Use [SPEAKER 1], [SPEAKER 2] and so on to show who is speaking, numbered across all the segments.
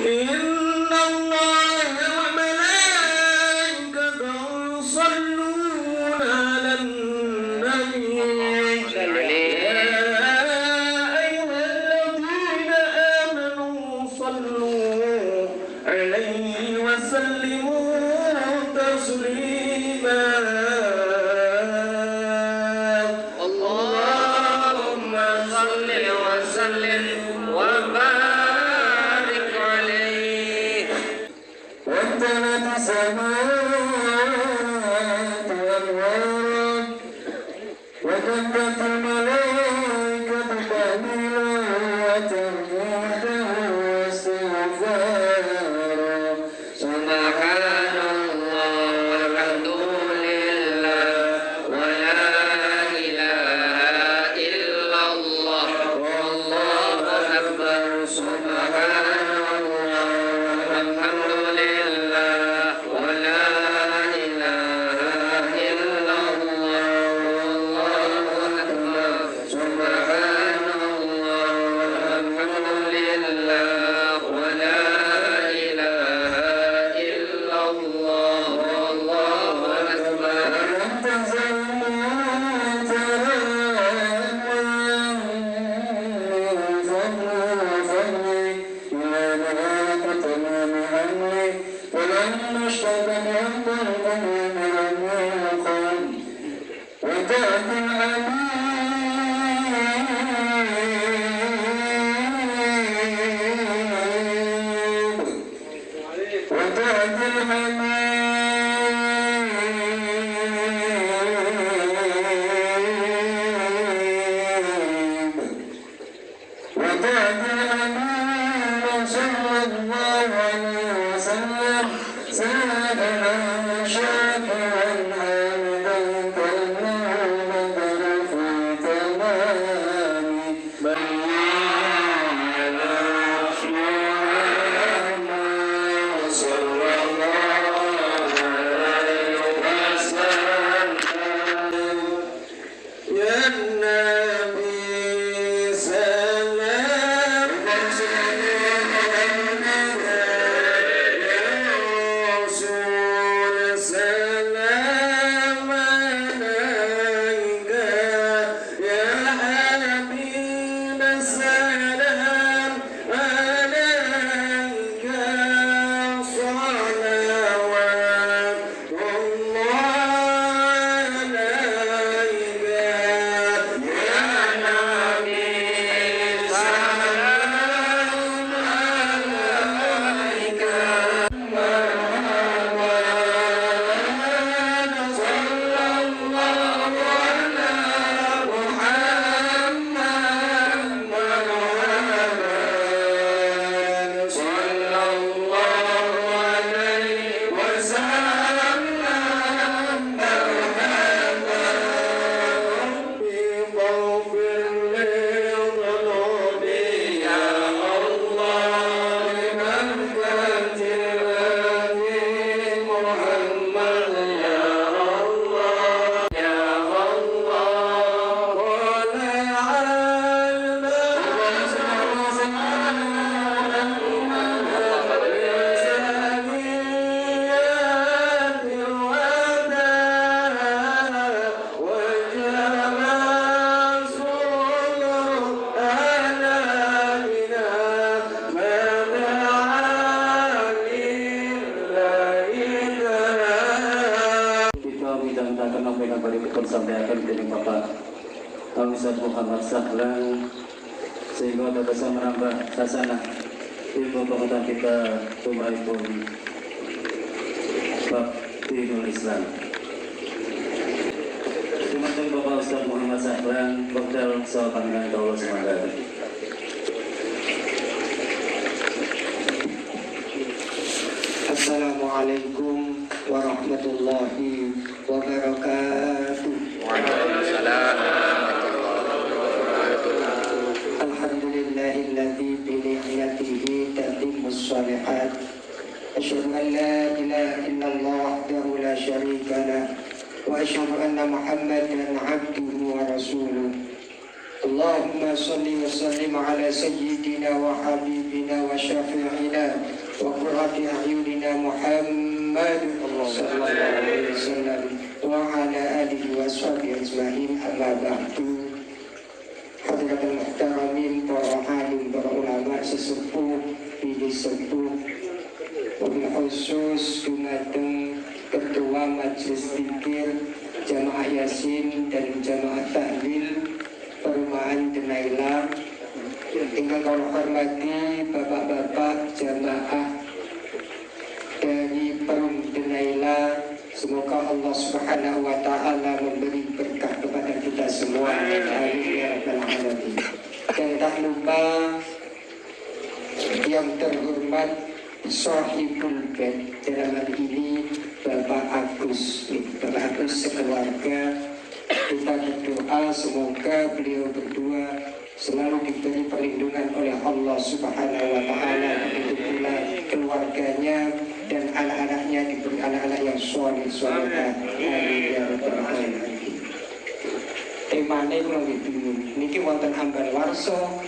[SPEAKER 1] إن الله وملائكته يصلون على النبي يا أيها الذين آمنوا صلوا عليه وسلموا تسليما اللهم صل وسلم وبارك عليه وامتلت السماوات والأرض وكبت الملائكة تحميلا وتمجيدا واستغفارا سبحان الله والحمد لله ولا إله إلا الله والله أكبر سبحان الله والحمد لله ولا إله إلا الله والله أكبر سبحان الله والحمد لله ولا إله إلا الله والله أكبر
[SPEAKER 2] Ustaz Muhammad Sahlan sehingga bisa menambah hasanah ilmu pengetahuan kita tumaipun bab dinul Islam. Terima kasih Bapak Ustaz Muhammad Sahlan Bekal Sahabat dengan Allah SWT.
[SPEAKER 3] Assalamualaikum warahmatullahi wabarakatuh.
[SPEAKER 1] Waalaikumsalam.
[SPEAKER 3] Alhamdulillahilladzi bi ni'matihi tatimmus shalihat. Asyhadu an la ilaha illallah wahdahu la syarika lah wa asyhadu anna Muhammadan 'abduhu wa rasuluh. Allahumma shalli wa sallim ala sayyidina wa habibina wa syafi'ina qurrati a'yunina Muhammad sallallahu alaihi wasallam wa ala alihi wa sahbihi ajma'in. Amma ba'du. Hadirin muhtaramin, para alim, para ulama sesepuh, pilih sepuh, khusus dumateng Ketua Majelis Zikir Jamaah Yasin dan Jamaah Tahlil Perumahan Denaila. Ingkang kula hormati bapak-bapak jamaah dari Perum Denaila, semoga Allah Subhanahu wa taala memberi berkah kepada kita semua. Amin ya rabbal alamin. Dan tak lupa yang terhormat Sahibul Bait dalam hal ini Bapak Agus sekeluarga, kita berdoa semoga beliau berdua selalu diberi perlindungan oleh Allah Subhanahu wa taala, begitu pula keluarganya dan anak-anaknya diberi anak-anak yang saleh-salehah. Amin ya rabbal alamin. Temane kula bingung niki wonten amban warsa,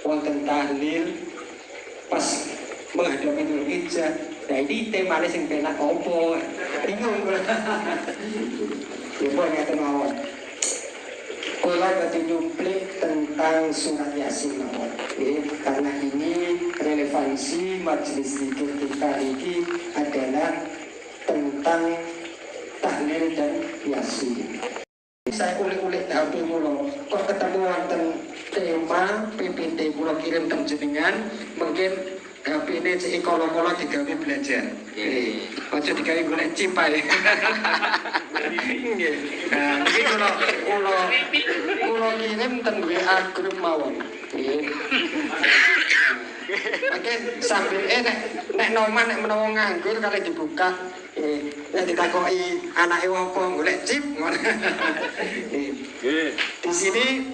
[SPEAKER 3] wonten tahlil pas menghadapi Idul Hijjah. Nah ini temane sing penak opo? Bingung kula. Ya pun ngaten mawon. Kula badhe nyuplik tentang surat Yasin mawon. Karena ini relevansi majelis zikir kita ini adalah tentang tahlil dan Yasin. Saya ulik-ulik HP kula, kok ketemu wonten tema PPT kula kirim teng jenengan, mungkin HP ini cek kolo-kolo digawe belajar. Ojo digawe golek chip ae. Nggih. Nah, iki kula kirim teng WA grup mawon. Nggih. Oke, sambil nek noman nek menawa nganggur kali dibuka. Nek ditakoki anake opo golek chip ngono. Di sini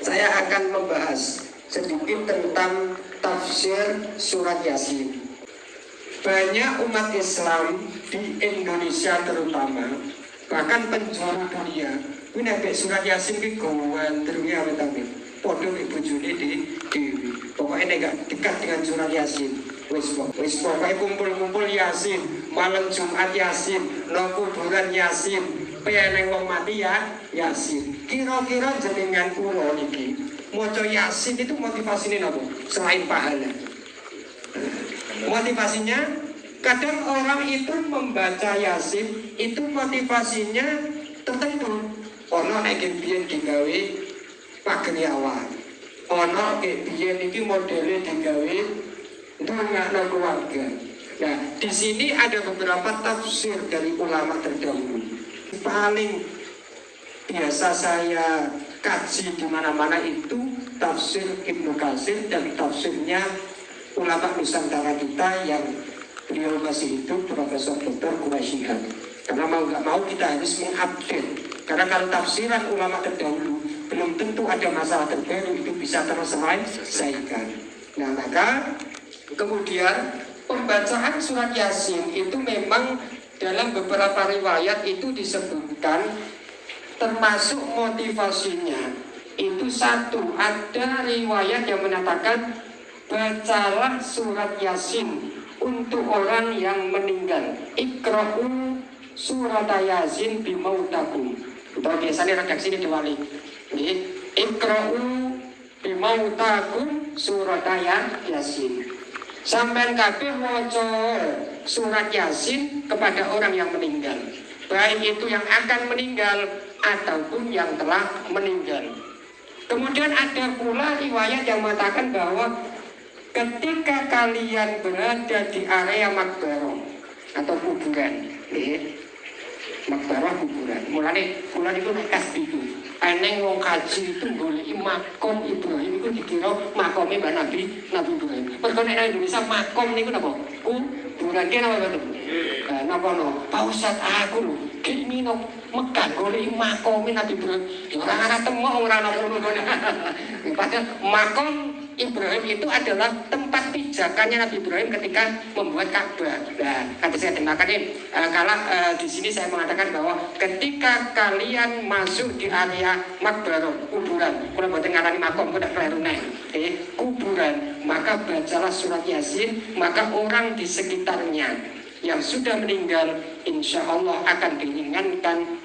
[SPEAKER 3] saya akan membahas sedikit tentang tafsir surat Yasin. Banyak umat Islam di Indonesia terutama, bahkan penjuru dunia, ini sampai surat Yasin ki gawandrunge awet-awet. Padha ibu Juni di Dewi. Pokoknya enggak dekat dengan surat Yasin. Wis pokoknya kumpul-kumpul Yasin, malam Jumat Yasin, no kuburan Yasin, peneng wong mati ya Yasin. Kira-kira jenengan kula niki maca Yasin itu motivasinya apa? Selain pahala. Motivasinya kadang orang itu membaca Yasin itu motivasinya tertentu. Ono nek biyen digawe pagriawan. Ono nek biyen iki modele digawe ndongakno keluarga. Nah, di sini ada beberapa tafsir dari ulama terdahulu. Paling biasa saya kaji di mana-mana itu tafsir Ibnu Katsir dan tafsirnya ulama Nusantara kita yang beliau masih hidup, Profesor Dr. Quraisyihab. Karena mau nggak mau kita harus mengupdate. Karena kalau tafsiran ulama terdahulu belum tentu ada masalah terbaru itu bisa terselesaikan. Nah maka kemudian pembacaan surat Yasin itu memang dalam beberapa riwayat itu disebutkan termasuk motivasinya itu satu, ada riwayat yang menyatakan bacalah surat Yasin untuk orang yang meninggal. Iqra'u surat Yasin bimautakum. Atau biasanya redaksi ini diwali. Iqra'u bimautakum surat Yasin. Sampai kabeh maca surat Yasin kepada orang yang meninggal, baik itu yang akan meninggal ataupun yang telah meninggal. Kemudian ada pula riwayat yang mengatakan bahwa ketika kalian berada di area makbarah atau kuburan, makbarah kuburan, mulane itu nekas itu. Eneng wong kaji itu goleki makom Ibrahim itu dikira makome Mbah Nabi Ibrahim. Mergo nek Indonesia makom niku napa? Kuburan ki napa betul? Napa no? Pak Ustaz aku lho, ki no Mekah goleki makome Nabi Ibrahim. Ya ora ana temok ora ana ngono. Padahal makom
[SPEAKER 4] Ibrahim itu adalah tempat pijakannya Nabi Ibrahim ketika membuat Ka'bah. Nah, kata saya makanya di sini saya mengatakan bahwa ketika kalian masuk di area makbarah kuburan, kalau buat ngarani makom kuda keliru kuburan, maka bacalah surat Yasin, maka orang di sekitarnya yang sudah meninggal insya Allah akan diringankan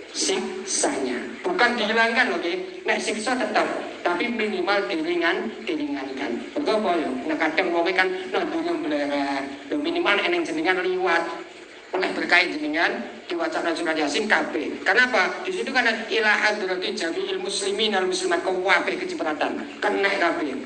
[SPEAKER 4] siksanya, bukan dihilangkan, oke? Nek siksa tetap, tapi minimal diringankan. Betul apa ya? Nah kadang wong kan nandune belerang, minimal eneng jenengan liwat, oleh berkait jenengan diwacana surat Yasin kabeh. Kenapa? Di situ kan ila hadrati jami'il muslimin al muslimat kabeh kecipratan, kena kabeh.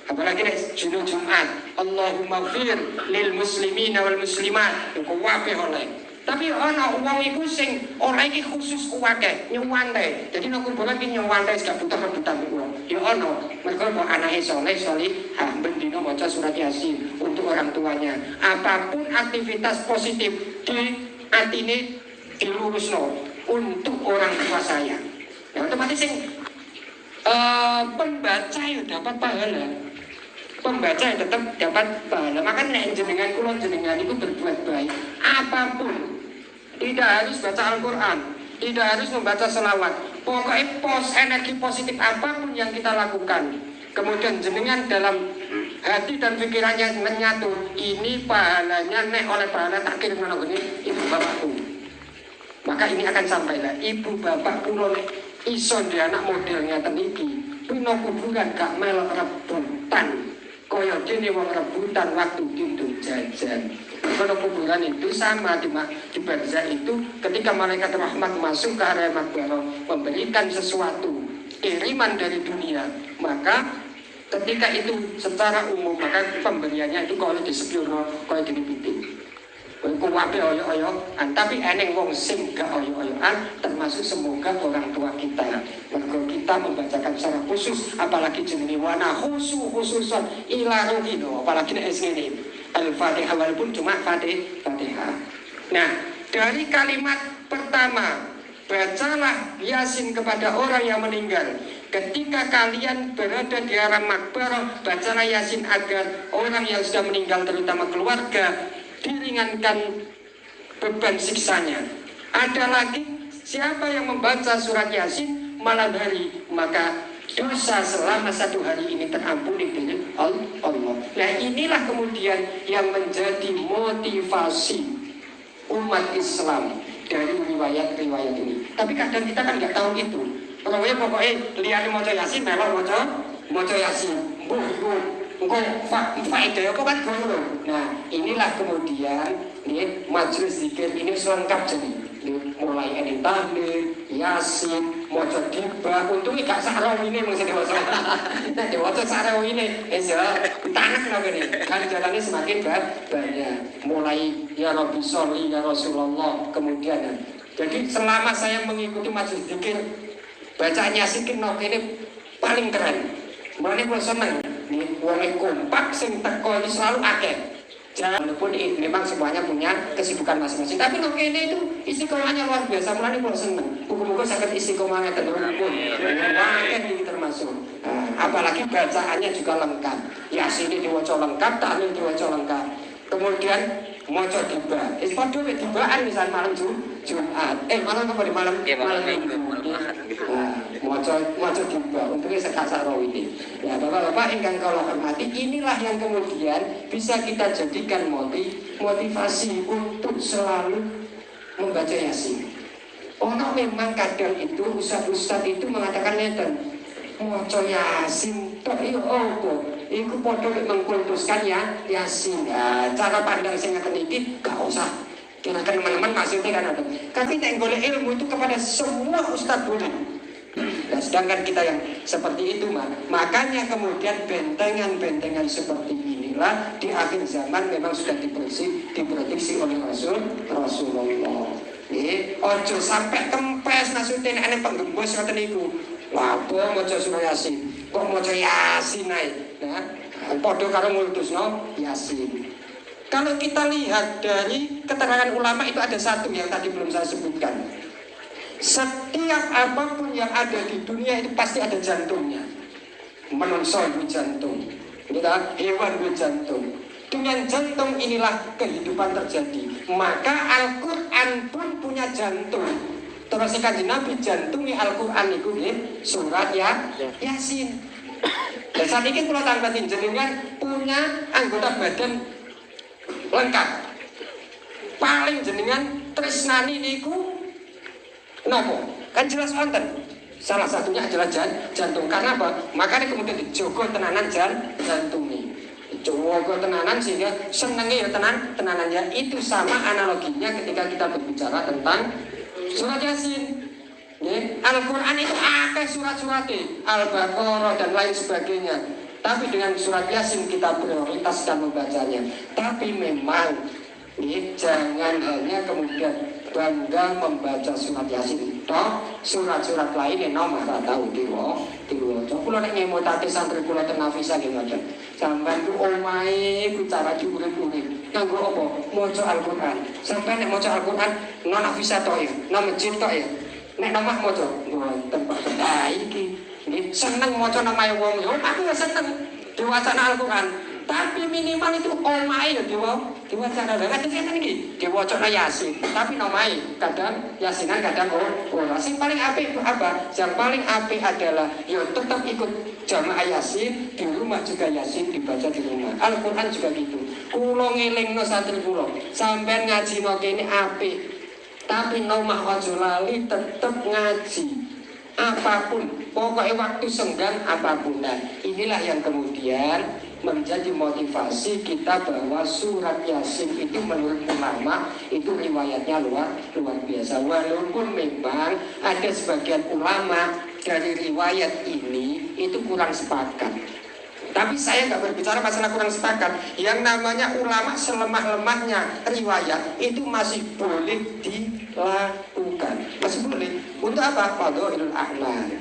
[SPEAKER 4] Apalagi nek dina Jumat, Allahumma fir lil muslimin wal muslimat, kabeh oleh. Tapi ana wong iku sing ora iki khusus kuwake nyuwante. Jadi nek kuburan iki nyuwante gak butuh rebutan wong. Ya ana, mergo kok anake saleh salihah bendina maca surat Yasin untuk orang tuanya. Apapun aktivitas positif di atine dilurusno untuk orang tua saya. Ya otomatis sing pembaca ya dapat pahala. Pembaca yang tetap dapat pahala. Maka nek jenengan kula jenengan itu berbuat baik apapun, tidak harus baca Al-Quran, tidak harus membaca selawat, pokoknya energi positif apapun yang kita lakukan, kemudian jenengan dalam hati dan pikirannya menyatu, ini pahalanya nek oleh pahala tak kirim nang ngene ibu bapakku, maka ini akan sampailah ibu bapak kula nek iso di anak modelnya teniki pino kuburan gak melok rebutan kaya dene wong rebutan waktu pintu jajan. Kalau kuburan itu sama di barzah itu ketika malaikat rahmat masuk ke area makbarah memberikan sesuatu kiriman dari dunia, maka ketika itu secara umum maka pemberiannya itu kalau disepiono kalau dipipiti. Kuwabe oyo-oyoan, tapi eneng wong sing gak oyo-oyoan, termasuk semoga orang tua kita. Mergo kita membacakan secara khusus, apalagi jenenge wana khususan ila ruhino, apalagi nek ngene. Al-Fatihah walaupun cuma Fatihah. Nah, dari kalimat pertama, bacalah Yasin kepada orang yang meninggal. Ketika kalian berada di arah makbarah, bacalah Yasin agar orang yang sudah meninggal terutama keluarga diringankan beban siksanya. Ada lagi siapa yang membaca surat Yasin malam hari, maka dosa selama 1 hari ini terampuni dengan Allah. Nah inilah kemudian yang menjadi motivasi umat Islam dari riwayat-riwayat ini. Tapi kadang kita kan nggak tahu itu. Pokoknya lihat maca Yasin, melok maca Yasin, engkau faedah apa kan guru. Nah inilah kemudian ini majelis zikir ini selengkap jadi mulai edit tahlil, Yasin, maca gibah. Untungnya gak sarawi ini mesti diwaca. Nah diwaca sarawi ini ya tanah lagi nih. Kan jalannya semakin banyak. Mulai ya Rabbi sholli ya Rasulullah, kemudian jadi selama saya mengikuti majelis zikir bacaan Yasin ini paling keren. Mulane kula seneng wong kompak sing teko iki selalu akeh. Walaupun memang semuanya punya kesibukan masing-masing, tapi nang kene itu istiqomahnya luar biasa. Mulane kula seneng. Muga-muga saged istiqomah ngeten pun. Akeh iki termasuk. Apalagi bacaannya juga lengkap. Yasin diwaca lengkap, tahlil diwaca lengkap. Kemudian maca tiba. Padha wek tibaan misal malam Jumat. Malam apa di malam? Malam Minggu. Maca tiba. Untungnya sekasar ini. Ya Bapak-bapak ingkang kula hormati, inilah yang kemudian bisa kita jadikan motivasi untuk selalu membaca Yasin. Ono memang kadang itu ustaz-ustaz itu mengatakan ngeten, maca Yasin tok yo opo? Iku padha mengkultuskan ya Yasin. Ya, cara pandang sing ngeten iki gak usah. Kira-kira teman-teman maksudnya kan ada. Tapi nek golek ilmu itu kepada semua ustaz boleh. Nah, sedangkan kita yang seperti itu makanya kemudian bentengan-bentengan seperti inilah di akhir zaman memang sudah diprediksi oleh Rasulullah. Ojo sampai kempes maksudnya nek penggembos ngoten niku. Lapo maca surah Yasin, kok maca Yasin ae. Nah, padha karo ngultusno Yasin. Kalau kita lihat dari keterangan ulama itu ada satu yang tadi belum saya sebutkan. Setiap apapun yang ada di dunia itu pasti ada jantungnya. Menungso itu jantung, kita hewan itu jantung. Dengan jantung inilah kehidupan terjadi. Maka Al-Quran pun punya jantung. Terus Kanjeng Nabi jantungi Al-Quran itu surat Yasin. Dan saat ini kalau tanggatin jenengan punya anggota badan lengkap. Paling jenengan tresnani niku nopo? Kan jelas wonten. Salah satunya adalah jantung. Karena apa? Makanya kemudian dijogo tenanan jantungnya. Jogo tenanan sehingga senengnya ya tenanan ya. Itu sama analoginya ketika kita berbicara tentang surat Yasin. Al-Quran itu akeh surat-suratnya, Al-Baqarah dan lain sebagainya. Tapi dengan surat Yasin kita prioritas dan membacanya. Tapi memang jangan hanya kemudian bangga membaca surat Yasin. Toh surat-surat lain yang nomor tahu diwaca. Kula nek ngemotake santri kula ten Nafisa nggih ngoten. Sampeyan ku omahe ku cara diurip-urip. Kanggo apa? Maca Al-Quran. Sampeyan nek maca Al-Quran non Nafisa tok ya, non masjid tok ya. Nek nomah maca mboten Pak. Iki nggih seneng maca namahe wong yo. Aku ya seneng diwacana Al-Quran. Tapi minimal itu omahe ya diwacana. Lah kadang ngene iki diwacana Yasin. Tapi namahe kadang Yasinan kadang ora. Sing paling apik apa? Yang paling apik adalah ya tetap ikut jamaah Yasin, di rumah juga Yasin dibaca di rumah. Al-Quran juga gitu. Kula ngelingno santri kula. Sampeyan ngajino kene apik. Tapi nomah ojo lali tetap ngaji apapun, pokoknya waktu senggang apapun. Nah inilah yang kemudian menjadi motivasi kita bahwa surat Yasin itu menurut ulama itu riwayatnya luar biasa. Walaupun memang ada sebagian ulama dari riwayat ini itu kurang sepakat. Tapi saya nggak berbicara masalah kurang sepakat. Yang namanya ulama selemah-lemahnya riwayat itu masih boleh dilakukan. Masih boleh. Untuk apa? Fadhailul a'mal.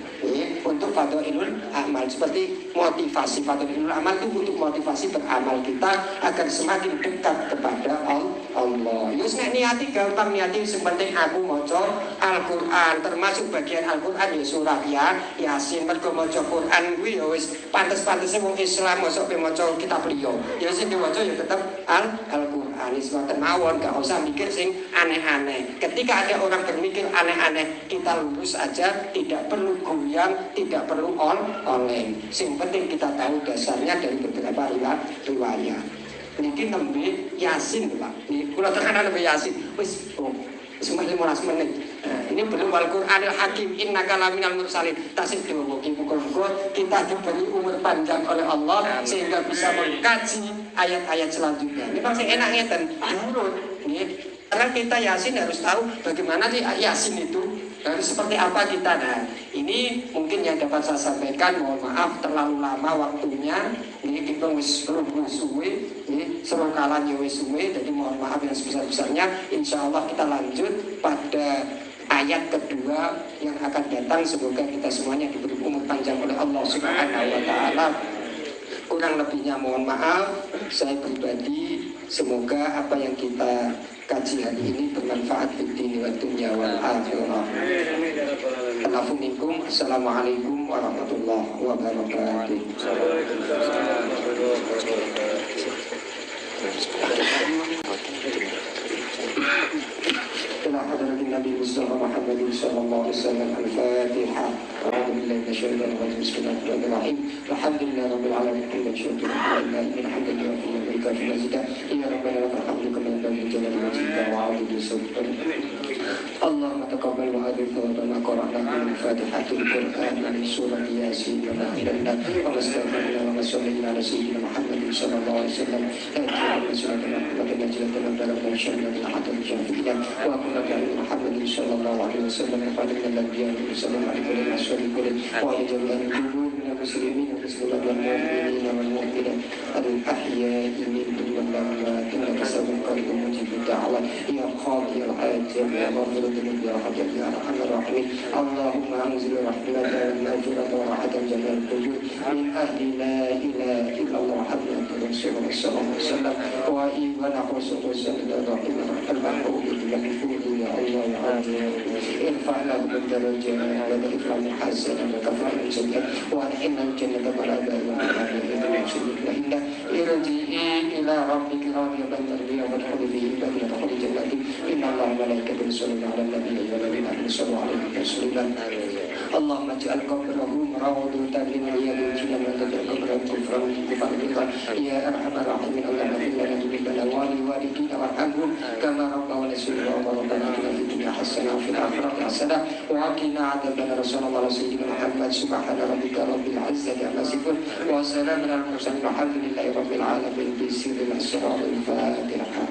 [SPEAKER 4] Untuk fadhailul amal. Seperti motivasi fadhailul amal itu untuk motivasi beramal kita agar semakin dekat kepada Allah. Yus nek niati gampang niati sepenting aku maca Al-Qur'an, termasuk bagian Al-Qur'an ya surat Yasin. Mergo maca Qur'an kuwi ya wis pantes-pantese wong Islam mosok pe maca kitab liya. Ya sing diwaca ya tetep Al-Qur'an. Wis mboten mawon, gak usah mikir sing aneh-aneh. Ketika ada orang bermikir aneh-aneh, kita lurus aja, tidak perlu goyang, tidak perlu oleng. Sing penting kita tahu dasarnya dari beberapa riwayat. Niki nembe Yasin Pak. Niki kula tekanan nembe Yasin. Wis semua 15 menit. Nah, ini belum Al-Qur'anil Hakim innaka laminal mursalin. Tasik dawa muga-muga kita diberi umur panjang oleh Allah sehingga bisa mengkaji ayat-ayat selanjutnya. Ini pasti enak ngeten. Nurut nggih. Karena kita Yasin harus tahu bagaimana sih Yasin itu harus seperti apa kita. Nah, ini mungkin yang dapat saya sampaikan. Mohon maaf terlalu lama waktunya. Ini kita wis suwe, ini serongkalan ya wis suwe. Jadi mohon maaf yang sebesar-besarnya. Insya Allah kita lanjut pada ayat kedua yang akan datang. Semoga kita semuanya diberi umur panjang oleh Allah Subhanahu wa Ta'ala. Kurang lebihnya mohon maaf. Saya pribadi semoga apa yang kita kaji hari ini bermanfaat di dunia wa dunya wal akhirah. Assalamualaikum warahmatullahi wabarakatuh. إلى حضرة النبي المصطفى محمد صلى الله عليه وسلم الفاتحة. أعوذ بالله من الشيطان الرجيم. بسم الله الرحمن الرحيم. الحمد لله رب العالمين حمدا شكرا لله من حمدا يوفي ويكافئ مزيدا. يا ربنا لك الحمد كما ينبغي لجلال وجهك وعظيم سلطانك. اللهم تقبل وهذه ثوابنا قرأنا من فاتحة القرآن من سورة ياسين وما أنزلنا وما استغفرنا وما صلينا على سيدنا محمد صلى الله عليه وسلم. أجل سيدنا محمد نجلة من بلغنا الشر الذي أحد الجاهلين وكنا بأن محمد صلى الله عليه وسلم خالق الأنبياء والمرسلين على كل الأشهر كله وعلى جميع القلوب من المسلمين والمسلمات والمؤمنين والمؤمنات الأحياء منهم والأموات إنك سميع قريب مجيب الدعوات يا قاضي الحاجات يا غافر الذنوب يا رحمن يا أرحم الراحمين. اللهم أنزل رحمتك والمغفرة وراحة جميع القلوب من أهل لا إله إلا الله محمد رسول الله صلى الله عليه وسلم ونحو صلى الله عليه وسلم الرحيم المحبوب المحبوب يا الله يا الله.
[SPEAKER 3] وارفع لهم الدرجات وادخلهم حسنا وكفر عن سيئات وادخلنا الجنة ولا إن ارجعي إلى ربك راضية مرضية وادخلي في عبادي وادخلي جنتي إن الله وملائكته يصلون على النبي والذين آمنوا صلوا عليه وسلم اللهم اجعل قبره روضة من رياض الجنة وتجعل قبره كفرا بفضلك يا أرحم الراحمين اللهم اغفر لنا ذنوبنا ولوالدينا وارحمهم كما ربونا صغيرا ربنا آتنا في الدنيا حسنة وفي الآخرة حسنة وقنا عذاب النار صلى الله على سيدنا محمد سبحان ربك رب العزة عما يصفون وسلام على المرسلين والحمد لله رب العالمين بسر الأسرار الفاتحة.